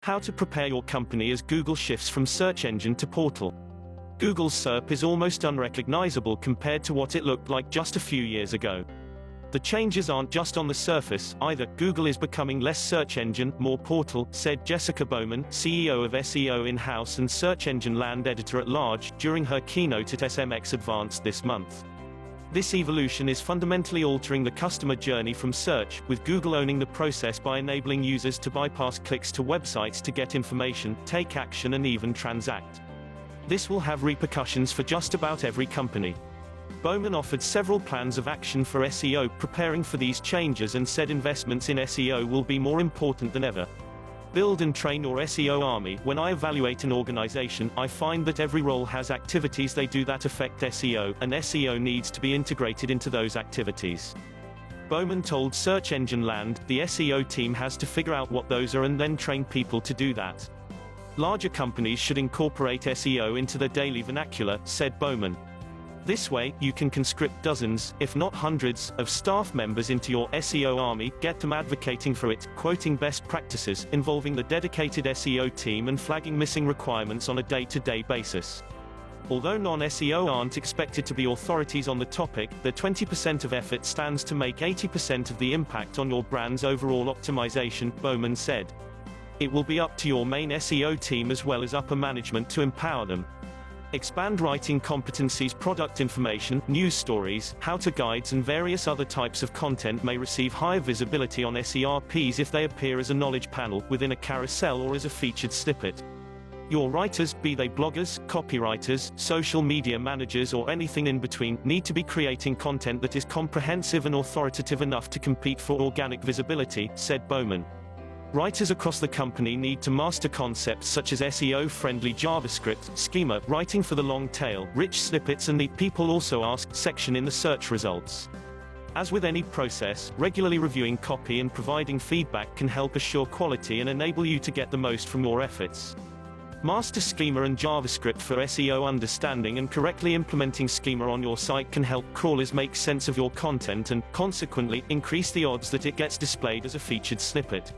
How to prepare your company as Google shifts from search engine to portal. Google's SERP is almost unrecognizable compared to what it looked like just a few years ago. The changes aren't just on the surface, either. Google is becoming less search engine, more portal, said Jessica Bowman, CEO of SEO in-house and Search Engine Land Editor-at-Large, during her keynote at SMX Advanced this month. This evolution is fundamentally altering the customer journey from search, with Google owning the process by enabling users to bypass clicks to websites to get information, take action and even transact. This will have repercussions for just about every company. Bowman offered several plans of action for SEO preparing for these changes and said investments in SEO will be more important than ever. Build and train your SEO army. When I evaluate an organization, I find that every role has activities they do that affect SEO, and SEO needs to be integrated into those activities. Bowman told Search Engine Land, the SEO team has to figure out what those are and then train people to do that. Larger companies should incorporate SEO into their daily vernacular, said Bowman. This way, you can conscript dozens, if not hundreds, of staff members into your SEO army, get them advocating for it, quoting best practices, involving the dedicated SEO team and flagging missing requirements on a day-to-day basis. Although non-SEO aren't expected to be authorities on the topic, the 20% of effort stands to make 80% of the impact on your brand's overall optimization, Bowman said. It will be up to your main SEO team as well as upper management to empower them. Expand writing competencies. Product information, news stories, how-to guides and various other types of content may receive higher visibility on SERPs if they appear as a knowledge panel, within a carousel or as a featured snippet. Your writers, be they bloggers, copywriters, social media managers or anything in between, need to be creating content that is comprehensive and authoritative enough to compete for organic visibility, said Bowman. Writers across the company need to master concepts such as SEO-friendly JavaScript, schema, writing for the long tail, rich snippets and the "people also ask" section in the search results. As with any process, regularly reviewing copy and providing feedback can help assure quality and enable you to get the most from your efforts. Master schema and JavaScript for SEO. Understanding and correctly implementing schema on your site can help crawlers make sense of your content and, consequently, increase the odds that it gets displayed as a featured snippet.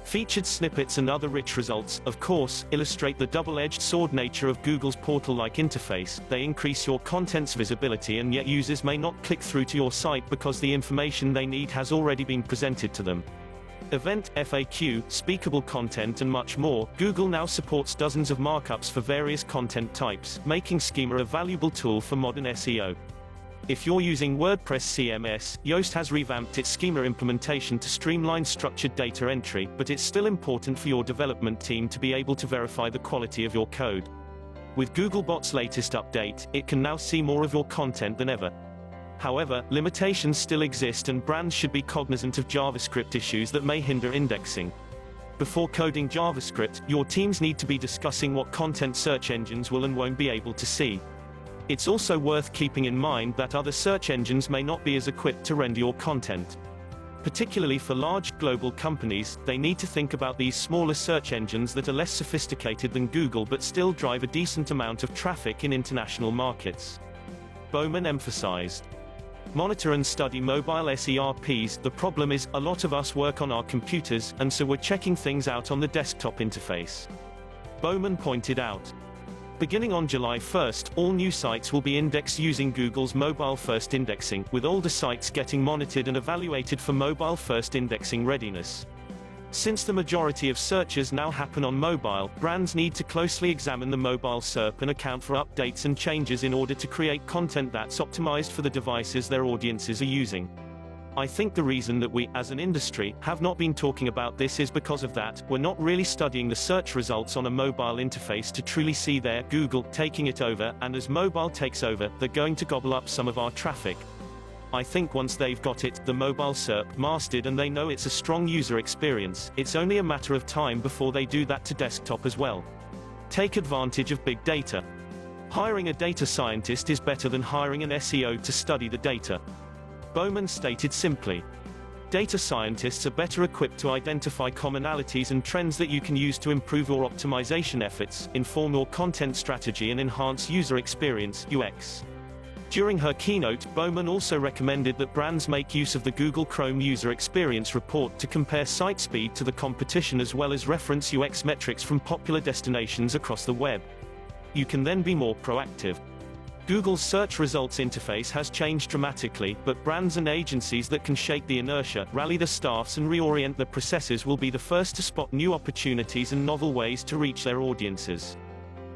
Featured snippets and other rich results, of course, illustrate the double-edged sword nature of Google's portal-like interface. They increase your content's visibility and yet users may not click through to your site because the information they need has already been presented to them. Event, FAQ, speakable content and much more. Google now supports dozens of markups for various content types, making schema a valuable tool for modern SEO. If you're using WordPress CMS, Yoast has revamped its schema implementation to streamline structured data entry, but it's still important for your development team to be able to verify the quality of your code. With Googlebot's latest update, it can now see more of your content than ever. However, limitations still exist and brands should be cognizant of JavaScript issues that may hinder indexing. Before coding JavaScript, your teams need to be discussing what content search engines will and won't be able to see. It's also worth keeping in mind that other search engines may not be as equipped to render your content. Particularly for large, global companies, they need to think about these smaller search engines that are less sophisticated than Google but still drive a decent amount of traffic in international markets. Bowman emphasized. Monitor and study mobile SERPs. The problem is, a lot of us work on our computers, and so we're checking things out on the desktop interface. Bowman pointed out. Beginning on July 1st, all new sites will be indexed using Google's mobile-first indexing, with older sites getting monitored and evaluated for mobile-first indexing readiness. Since the majority of searches now happen on mobile, brands need to closely examine the mobile SERP and account for updates and changes in order to create content that's optimized for the devices their audiences are using. I think the reason that we, as an industry, have not been talking about this is because of that. We're not really studying the search results on a mobile interface to truly see their Google taking it over, and as mobile takes over, they're going to gobble up some of our traffic. I think once they've got it, the mobile SERP, mastered and they know it's a strong user experience, it's only a matter of time before they do that to desktop as well. Take advantage of big data. Hiring a data scientist is better than hiring an SEO to study the data. Bowman stated simply. Data scientists are better equipped to identify commonalities and trends that you can use to improve your optimization efforts, inform your content strategy and enhance user experience, UX. During her keynote, Bowman also recommended that brands make use of the Google Chrome User Experience Report to compare site speed to the competition as well as reference UX metrics from popular destinations across the web. You can then be more proactive. Google's search results interface has changed dramatically, but brands and agencies that can shake the inertia, rally the staffs and reorient the processes will be the first to spot new opportunities and novel ways to reach their audiences.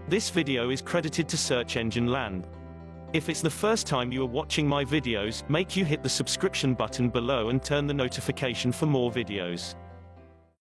This video is credited to Search Engine Land. If it's the first time you are watching my videos, make you hit the subscription button below and turn the notification for more videos.